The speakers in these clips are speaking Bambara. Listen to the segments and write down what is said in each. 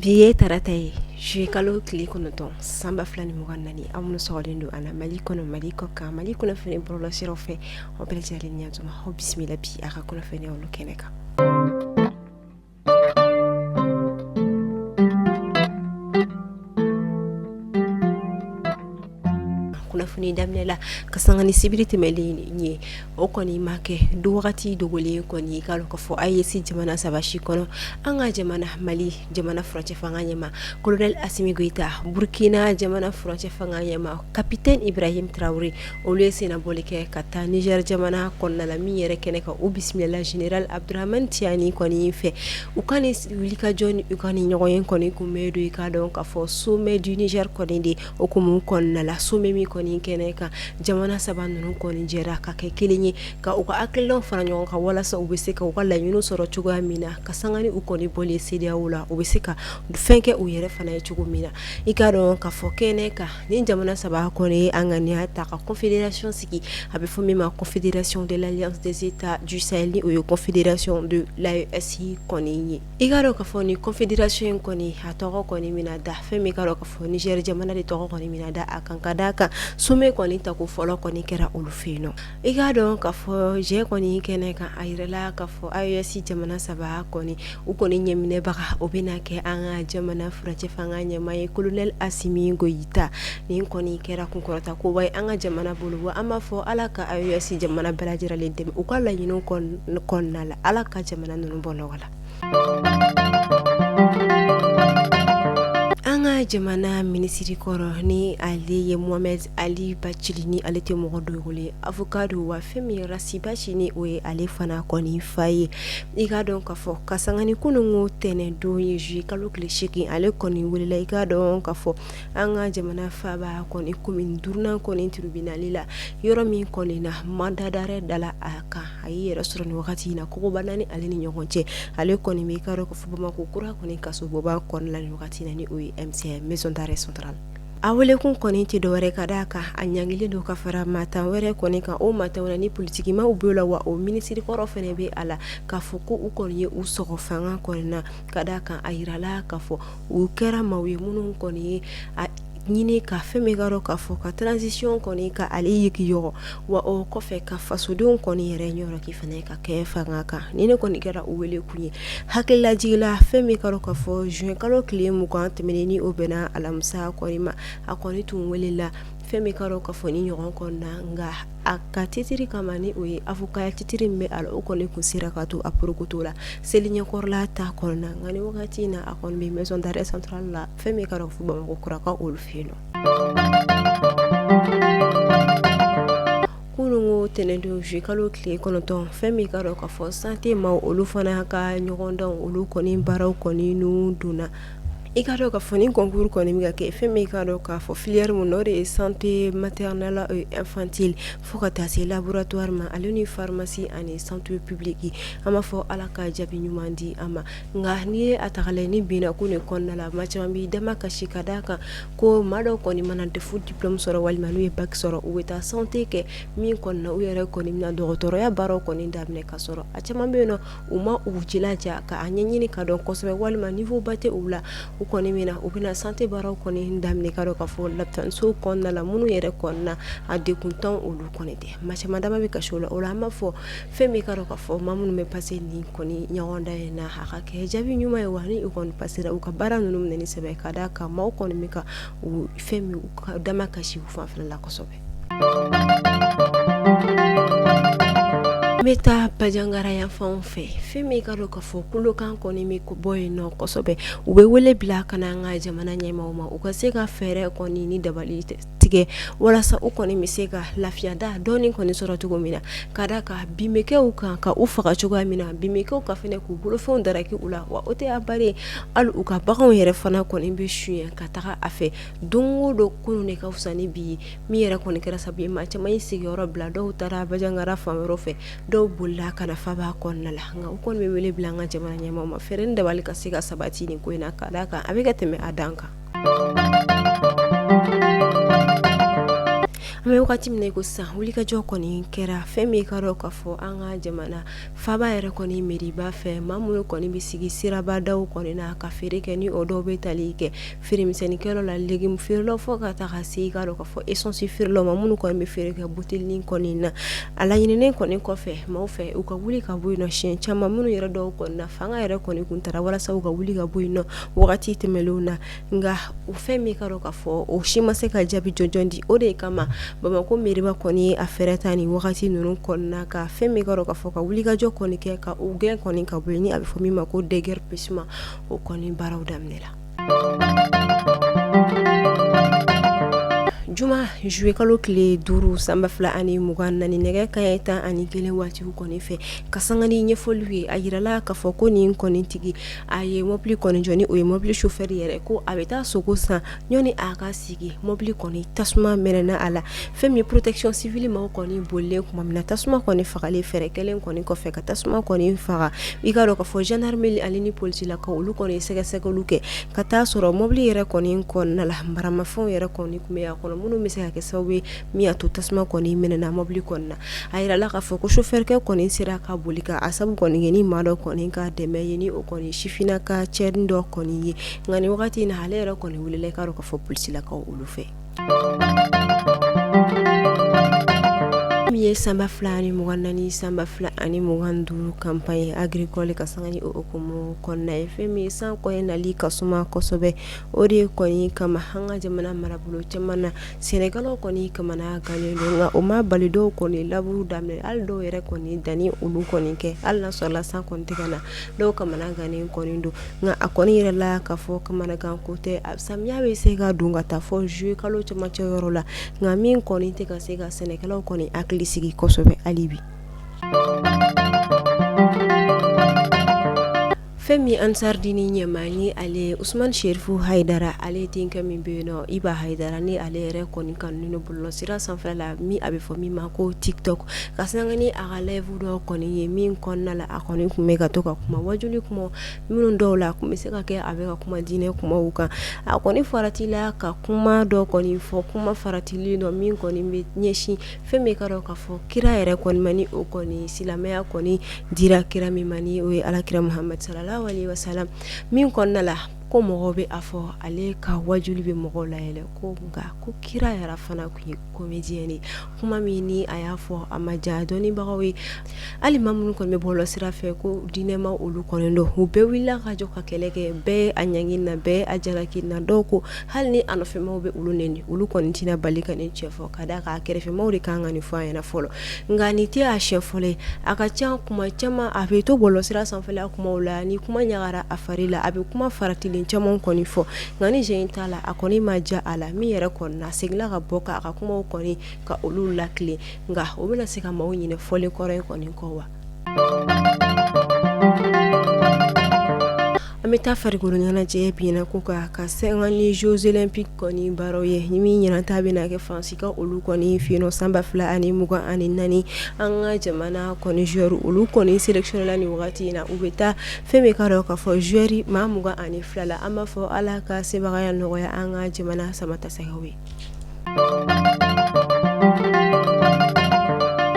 Biye tarata ye juye kalo tile kɔnɔntɔn sanba fila ni mugan naani aw minnu sɔgɔlen don a la Mali kɔnɔ Mali kɔ kan Mali kunnafoni bɔlɔlɔsiraw fɛ aw bɛɛ lajɛlen ni ɲantuma aw bisimila bi a ka kunnafoniyaw olu kɛnɛ kan. Kunnafoni daminɛ la ka sanga ni sibiri tɛmɛlen ye o kɔni ma kɛ do wagati dogolen kɔni k'a dɔn k'a fɔ AES jamana saba si kɔnɔ an ka jamana Mali jamana furancɛ fanga ɲɛma Colonel Assimi Goïta, Burkina jamana furancɛ fanga ɲɛma Capitaine Ibrahim Traoré olu ye sennabɔli kɛ ka taa Niger jamana kɔnɔna la min yɛrɛ kɛnɛ kan o bisimila Général Abdurahmane Tiani kɔni fɛ u ka ni wulikajɔ ni u ka ni ɲɔgɔn ye kɔni kunbɛ do i k'a dɔn k'a fɔ sommet du Niger kɔni de okumu kɔnɔna la sommet min kɔni kɛnɛ kan jamana saba ninnu kɔni jɛra ka kɛ kelen ye ka u ka hakilinaw fara ɲɔgɔn kan walasa u bɛ se ka u ka laɲiniw sɔrɔ cogoya min na ka sanga ni u kɔni bɔlen CEDEAO la u bɛ se ka fɛn kɛ u yɛrɛ fana ye cogo min na i k'a dɔn k'a fɔ kɛnɛ kan ni jamana saba kɔni ye an ŋaniya ta ka confédération sigi a bɛ fɔ min ma confédération de l'Alliance des États du Sahel ni o ye confédération de l'AES kɔni ye i k'a dɔn k'a fɔ ni confédération in kɔni a tɔgɔ kɔni mina da fɛn min k'a dɔn k'a fɔ Niger jamana de tɔgɔ kɔni mina da a kan ka d'a kan sommet kɔni tako fɔlɔ kɔni kɛra olu fɛ yen nɔ i k'a dɔn k'a fɔ jɛ kɔni kɛnɛ kan a yirala k'a fɔ AES jamana saba kɔni u kɔni ɲɛminɛbaga o bɛna kɛ an ka jamana furancɛ fanga ɲɛma ye Colonel Assimi Goïta nin kɔni kɛra kunkɔrɔta koba ye an ka jamana bolo wa an b'a fɔ ala ka AES jamana bɛɛ lajɛlen dɛmɛ u ka laɲiniw kɔnɔna la ala ka jamana ninnu bɔ nɔgɔ la. An ka jamana minisiri kɔrɔ ni ale ye Mohamed Ali Bacili ni ale tɛ mɔgɔ dogolen avocat do wa fɛn min Rasi Baci ni o ye ale fana kɔni fa ye i k'a dɔn k'a fɔ ka sanga ni kununko tɛnɛn don ye juillet kalo tile 8 ale kɔni welela i k'a dɔn k'a fɔ an ka jamana faaba kɔni commune duurunan kɔni tribunal la yɔrɔ min kɔni na mandat d'arrêt dala a kan a y'i yɛrɛ sɔrɔ ni wagati in na kogoba ni ale ni ɲɔgɔn cɛ ale kɔni bɛ i k'a dɔn k'a fɔ Bamako kura kɔni kasoboba kɔnɔna la ni wagati in na ni o ye MCA maison d'arrêt centrale a welekun kɔni tɛ dɔwɛrɛ ka d'a kan a ɲangilen don ka fara matan wɛrɛ kɔni kan o matan wɛrɛ ni politikimaw b'o la wa o minisiri kɔrɔ fɛnɛ bɛ a la k'a fɔ ko u kɔni ye u sɔgɔ fanga kɔni na ka d'a kan a yirala k'a fɔ u kɛra maaw ye minnu kɔni ye a ɲini ka fɛn min k'a dɔn k'a fɔ ka transition kɔni ka ale yigiyɔgɔ wa o kɔfɛ ka fasodenw kɔni yɛrɛ ɲɔrɔki fana ka kɛ fanga kan ni ne kɔni kɛra u wele kun ye hakililajigila fɛn min k'a dɔn k'a fɔ juin kalo tile 20 tɛmɛnen ni o bɛnna alamisa kɔni ma a kɔni tun welela fɛn min k'a dɔn k'a fɔ ni ɲɔgɔn kɔnɔna nka a ka titiri kama ni o ye avocat titiri min bɛ a la o kɔni kun sera ka to a porokoto la seli ɲɛkɔrɔla ta kɔnɔna nka ni wagati in na a kɔni bɛ maison d'arrêt centrale la fɛn min k'a dɔn fo Bamako kuraka olu fɛ yen nɔ. kununko tɛnɛndon juillet kalo tile 9 fɛn min k'a dɔn k'a fɔ santé maaw olu fana ka ɲɔgɔndanw olu kɔni baaraw kɔni n'u donna i k'a dɔn k'a fɔ ni concours kɔni bɛ ka kɛ fɛn min k'a dɔn k'a fɔ filière mun o de ye santé maternelle et infantile fo ka taa se laboratoire ma ale ni pharmacie ani santé publique an b'a fɔ ala ka jaabi ɲuman di an ma nka n'i ye a tagala ni binna ko nin kɔnɔna la maa caman b'i dama kasi ka d'a kan ko maa dɔw kɔni mana defu diplôme sɔrɔ walima n'u ye bac sɔrɔ u bɛ taa santé kɛ min kɔni na u yɛrɛ kɔni bɛna dɔgɔtɔrɔya baaraw kɔni daminɛ ka sɔrɔ a caman bɛ yen nɔ u ma u jilaja ka a ɲɛɲini ka dɔn kosɛbɛ walima niveau ba tɛ u la u kɔni min na u bɛna santé baaraw kɔni daminɛ ka dɔn k'a fɔ lafiyaso kɔnɔna la minnu yɛrɛ kɔnɔna a dekuntan olu kɔni tɛ maa caman dama bɛ kasi o la an b'a fɔ fɛn min ka dɔn k'a fɔ maa minnu bɛ passé nin kɔni ɲɔgɔndan in na a ka kɛ jaabi ɲuman ye wa ni u kɔni passera u ka baara ninnu minɛ ni sɛbɛ ka d'a kan maaw kɔni bɛ ka fɛn min u ka dama kasi u fanfɛla la kosɛbɛ. N bɛ taa Bajangara yan fanw fɛ fɛn min ka dɔn k'a fɔ kulokan kɔni bɛ bɔ yen nɔ kosɛbɛ u bɛ wele bila ka na an ka jamana ɲɛmaaw ma u ka se ka fɛɛrɛ kɔni ni dabali tigɛ walasa u kɔni bɛ se ka lafiyada dɔɔni kɔni sɔrɔ cogo min na ka d'a kan binbekɛw kan ka u faga cogoya min na binbekɛw ka fɛnɛ k'u bolofɛnw daraki u la wa o tɛ a bari hali u ka baganw yɛrɛ fana kɔni bɛ suɲɛ ka taga a fɛ don o don kunun de ka fisa ni bi ye min yɛrɛ kɔni kɛra sababu ye maa caman ye sigiyɔrɔ bila dɔw taara Bajangara fan wɛrɛw fɛ dɔw bolila ka na faba kɔnɔna la nka u kɔni bɛ wele bila an ka jamana ɲɛmaaw ma fɛɛrɛ ni dabali ka se ka sabati nin ko in na ka d'a kan a bɛ ka tɛmɛ a dan kan. An bɛ wagati min na i ko sisan wulikajɔ kɔni kɛra fɛn min ka dɔn k'a fɔ an ka jamana faaba yɛrɛ kɔni miiriba fɛ maa minnu kɔni bɛ sigi sirabadaw kɔni na ka feere kɛ ni o dɔw bɛ tali kɛ feeremisɛnnikɛlaw la légume feerelaw fɔ ka taa ka se i ka dɔn k'a fɔ essence feerelaw ma minnu kɔni bɛ feere kɛ butelinin kɔni na a laɲininen kɔni kɔfɛ maaw fɛ u ka wuli ka bɔ yen nɔ siɲɛ caman minnu yɛrɛ dɔw kɔni na fanga yɛrɛ kɔni kun taara walasa u ka wuli ka bɔ yen nɔ wagati tɛmɛnlenw na nka o fɛn min ka dɔn k'a fɔ o si ma se ka jaabi jɔnjɔn di o de kama Bamako miiriba kɔni a fɛrɛ ta ni wagati ninnu kɔnɔna ka fɛn min ka dɔn k'a fɔ ka wulikajɔ kɔni kɛ ka u gɛn kɔni ka bɔ yen ni a bɛ fɔ min ma ko déguerpissement o kɔni baaraw daminɛra. Juma juillet kalo tile 5 sanba 2024 nɛgɛ kanɲɛ 11 waatiw kɔni fɛ ka sanga ni ɲɛfɔliw ye a yirala k'a fɔ ko nin kɔni tigi a ye mobili kɔni jɔ ni o ye mobili chauffeur yɛrɛ ko a bɛ taa sogo san ɲɔni a ka sigi mobili kɔni tasuma mɛnɛna a la fɛn min protection civile maaw kɔni bolilen kuma min na tasuma kɔni fagalen fɛrɛ kɛlen kɔni kɔfɛ ka tasuma kɔni faga i ka dɔn k'a fɔ gendarmerie ale ni polisilakaw olu kɔni sɛgɛsɛgɛliw kɛ ka taa sɔrɔ mobili yɛrɛ kɔni kɔnɔna la maramafɛnw yɛrɛ kɔni kun bɛ a kɔnɔ minnu bɛ se ka kɛ sababu ye min y'a to tasuma kɔni mɛnɛna mobili kɔnɔna a yirala k'a fɔ ko chauffeurkɛ kɔni sera ka boli ka a sabu kɔni kɛ ni maa dɔ kɔni ka dɛmɛ ye ni o kɔni sifinnaka cɛnin dɔ kɔni ye nka nin wagati in na ale yɛrɛ kɔni wulila i k'a dɔn k'a fɔ polisilakaw olu fɛ. Min ye sanba 2024 sanba 2025 campagne agricole ka sanga ni o hukumu kɔnɔna ye fɛn min ye san kɔni nali ka suma kosɛbɛ o de kɔni kama an ka jamana marabolo caman na sɛnɛkɛlaw kɔni kamana gannen don nka o ma bali dɔw kɔni laburu daminɛ hali dɔw yɛrɛ kɔni danni olu kɔni kɛ hali n'a sɔrɔla san kɔni tɛ ka na dɔw kamana gannen kɔni don nka a kɔni yɛrɛla k'a fɔ kamanagan ko tɛ samiya bɛ se ka don ka taa fɔ juillet kalo cɛmancɛ yɔrɔ la nka min kɔni tɛ ka se ka sɛnɛkɛlaw kɔni hakili sigi kosɛbɛ hali bi. Fɛn min Ansardini ɲɛmaa ni ale Usman Sherifu Haidara ale denkɛ min bɛ yen nɔ Iba Haidara ni ale yɛrɛ kɔni kanunen don bɔlɔlɔsira sanfɛla la min a bɛ fɔ min ma ko TikTok ka sanga ni a ka live dɔw kɔni ye min kɔnɔna la a kɔni kun bɛ ka to ka kuma wajuli kuma minnu dɔw la a kun bɛ se ka kɛ a bɛ ka kuma diinɛ kumaw kan a kɔni faratila ka kuma dɔ kɔni fɔ kuma faratilen dɔ min kɔni bɛ ɲɛsin fɛn min ka dɔn k'a fɔ kira yɛrɛ kɔni ma ni o kɔni silamɛya kɔni dira kira min ma ni o ye alakira Muhammad sallallahu alaihi wasallam min kɔnɔna la ko mɔgɔw bɛ a fɔ ale ka wajuli bɛ mɔgɔw la yɛlɛ ko nka ko kira yɛrɛ fana kun ye comédien ye kuma min ni a y'a fɔ a ma diya dɔnnibagaw ye hali maa minnu kɔni bɛ bɔlɔlɔ sira fɛ ko diinɛma olu kɔni don u bɛɛ wulila ka jɔ ka kɛlɛ kɛ bɛɛ a ɲangini na bɛɛ a jalaki na dɔw ko hali ni a nɔfɛmaw bɛ olu nɛni olu kɔni tɛna bali ka nin cɛ fɔ ka d'a kan a kɛrɛfɛmaw de kan ka nin fɔ a ɲɛna fɔlɔ nka nin tɛ a siɲɛ fɔlɔ ye a ka ca kuma caman a bɛ to bɔlɔlɔ sira sanfɛla kumaw la ni kuma ɲagara a fari la a bɛ kuma faratilen caman kɔni fɔ nka ni jɛn t'a la a kɔni ma ja a la min yɛrɛ kɔni na seginla ka bɔ ka a ka kumaw kɔni ka olu lakile nka o bɛna se ka maaw ɲinɛ fɔlen kɔrɔ in kɔni kɔ wa. An bɛ taa farikolo ɲɛnajɛ bi na ko ka sɛŋa ni Jeux olympiques kɔni baaraw ye ni min ɲinata bɛna kɛ Faransi ka olu kɔni fɛ yen nɔ san 2024 an ka jamana kɔni joueur olu kɔni sélectionné la nin wagati in na u bɛ taa fɛn min ka dɔn k'a fɔ joueur maa 22 la an b'a fɔ Ala ka sebagaya nɔgɔya an ka jamana samatasɛgɛw ye.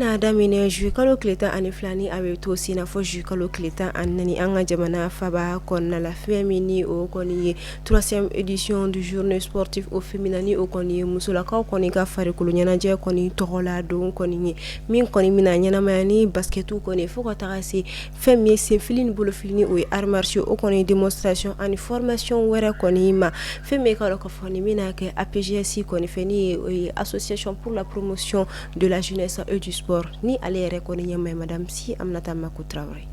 n'a daminɛ juillet kalo tile 12 ni a bɛ to sen na fɔ juillet kalo tile 14 an ka jamana faba kɔnɔna la fɛn min ni o kɔni ye 3e édition du journée sportive au féminin ni o kɔni ye musolakaw kɔni ka farikolo ɲɛnajɛ kɔni tɔgɔla don kɔni ye min kɔni mina ɲɛnamaya ni basketu kɔni fo ka taga se fɛn min ye senfili ni bolofili ni o ye arts martiaux o kɔni démonstration ani formation wɛrɛ kɔni ma fɛn min ka dɔn k'a fɔ ni mina kɛ APJS kɔni fɛ ni ye association pour la promotion de la jeunesse et du sport ni ale yɛrɛ kɔni ɲɛmaa madame Si Aminata Mako Traoré.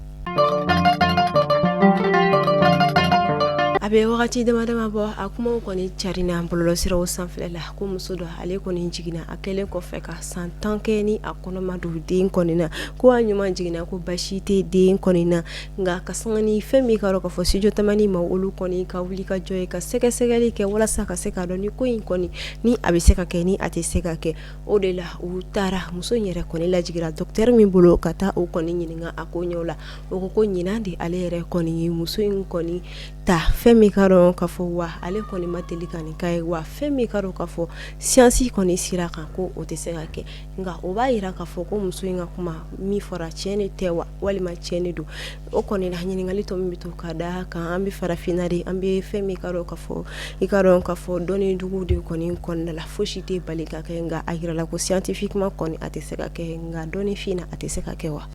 A bɛ wagati damadama bɔ a kumaw kɔni carina bɔlɔlɔsiraw sanfɛ la ko muso dɔ ale kɔni jiginna a kɛlen kɔfɛ ka san 10 kɛ ni a kɔnɔma don den kɔni na ko a ɲuman jiginna ko basi tɛ den kɔni na nka ka sanga ni fɛn min ka dɔn k'a fɔ studio tamani ma olu kɔni ka wuli ka jɔ ye ka sɛgɛsɛgɛli kɛ walasa ka se ka dɔn ni ko in kɔni ni a bɛ se ka kɛ ni a tɛ se ka kɛ o de la u taara muso in yɛrɛ kɔni lajigira docteur min bolo ka taa o kɔni ɲininka a ko ɲɛw la o ko ɲinan de ale yɛrɛ kɔni ye muso in kɔni ta fɛn min min ka dɔn ka fɔ wa ale kɔni ma deli ka nin ka ye wa fɛn min ka dɔn ka fɔ siyansi kɔni sira kan ko o tɛ se ka kɛ nka o b'a yira ka fɔ ko muso in ka kuma min fɔra tiɲɛ de tɛ wa walima tiɲɛ de don o kɔni la ɲininkali tɔ min bɛ to ka da kan an bɛ farafinna de an bɛ fɛn min ka dɔn ka fɔ i ka dɔn ka fɔ dɔnni dugu de kɔni kɔnɔna la fosi tɛ bali ka kɛ nka a yira la ko scientifiquement kɔni a tɛ se ka kɛ nka dɔnni fin na a tɛ se ka kɛ wa.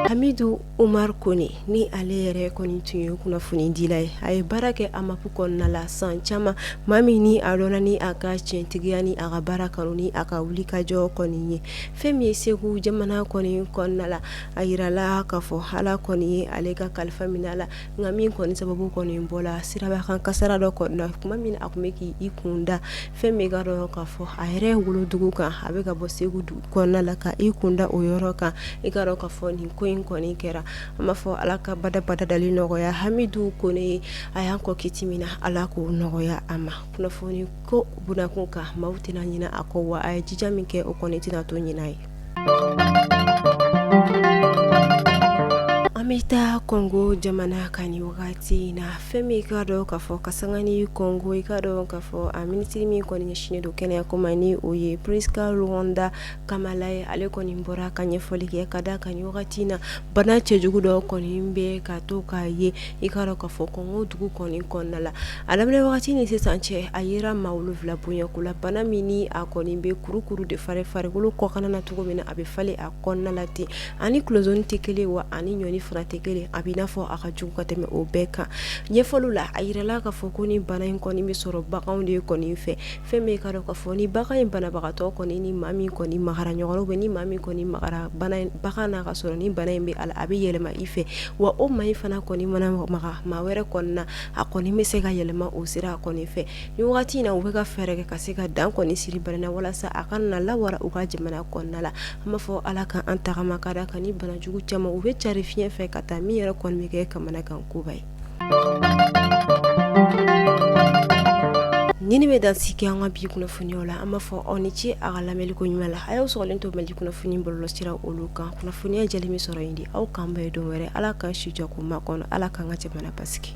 Hamidu Umar Kone ni ale yɛrɛ kɔni tun ye kunnafoni dila ye a ye baara kɛ AMAP kɔnɔna la san caman maa min ni a dɔnna ni a ka tiɲɛtigiya ni a ka baara kanu ni a ka wulikajɔ kɔni ye fɛn min ye Segu jamana kɔni kɔnɔna la a yirala k'a fɔ Ala kɔni ye ale ka kalifa minɛ a la nka min kɔni sababu kɔni bɔla sirabakan kasara dɔ kɔni na tuma min a tun bɛ k'i kun da fɛn min ka dɔn k'a fɔ a yɛrɛ wolodugu kan a bɛ ka bɔ Segu kɔnɔna la ka i kun da o yɔrɔ kan i ka dɔn k'a fɔ nin ko in kɔni kɛra an b'a fɔ Ala ka badabadali nɔgɔya Hamidu Kone a y'an kɔ kiti min na Ala k'o nɔgɔya a ma kunnafoni ko bunakun kan maaw tɛna ɲinɛ a kɔ wa a ye jija min kɛ o kɔni tɛna to ɲinɛ ye. An bɛ taa Congo jamana kan ni wagati na fɛn min ka dɔn k'a fɔ ka sanga ni Congo i ka dɔn k'a fɔ a minisiri min kɔni ɲɛsinnen don kɛnɛya ko ma ni o ye Priska Luanda Kamala ye ale kɔni bɔra ka ɲɛfɔli kɛ ka da kan ni wagati na bana cɛjugu dɔ kɔni bɛ ka to k'a ye i ka dɔn k'a fɔ Congo dugu kɔni kɔnɔna la a daminɛ wagati ni sisan cɛ a yera maa 7 bonyako la bana min ni a kɔni bɛ kurukuru de fari farikolo kɔkana na cogo min na a bɛ falen a kɔnɔna la ten ani kulozoni tɛ kelen wa ani ɲɔni fana tɛ kelen a b'i n'a fɔ a ka jugu ka tɛmɛ o bɛɛ kan ɲɛfɔliw la a yirala k'a fɔ ko ni bana in kɔni bɛ sɔrɔ baganw de kɔni fɛ fɛn min ka dɔn k'a fɔ ni bagan in banabagatɔ kɔni ni maa min kɔni magara ɲɔgɔn bɛ ni maa min kɔni magara bagan na ka sɔrɔ ni bana in bɛ a la a bɛ yɛlɛma i fɛ wa o maa in fana kɔni mana maga maa wɛrɛ kɔni na a kɔni bɛ se ka yɛlɛma o sira kɔni fɛ ni wagati in na u bɛ ka fɛɛrɛ kɛ ka se ka dan kɔni siri bana na walasa a kana na lawara u ka jamana kɔnɔna la an b'a fɔ Ala ka an tagama ka da kan ni bana jugu caman u bɛ cari fiɲɛ fɛ ka taa min yɛrɛ kɔni bɛ kɛ kamanagan koba ye. Nini bɛ dansigi an ka bi kunnafoniyaw la an b'a fɔ aw ni ce a ka lamɛliko ɲuman la a y'aw sɔgɔlen to Mali kunnafoni bɔlɔlɔsira olu kan kunnafoniya jɛlen bɛ sɔrɔ yen de aw kan bɛɛ don wɛrɛ Ala k'an si jɔ ko makɔnɔ Ala k'an ka jamana basigi.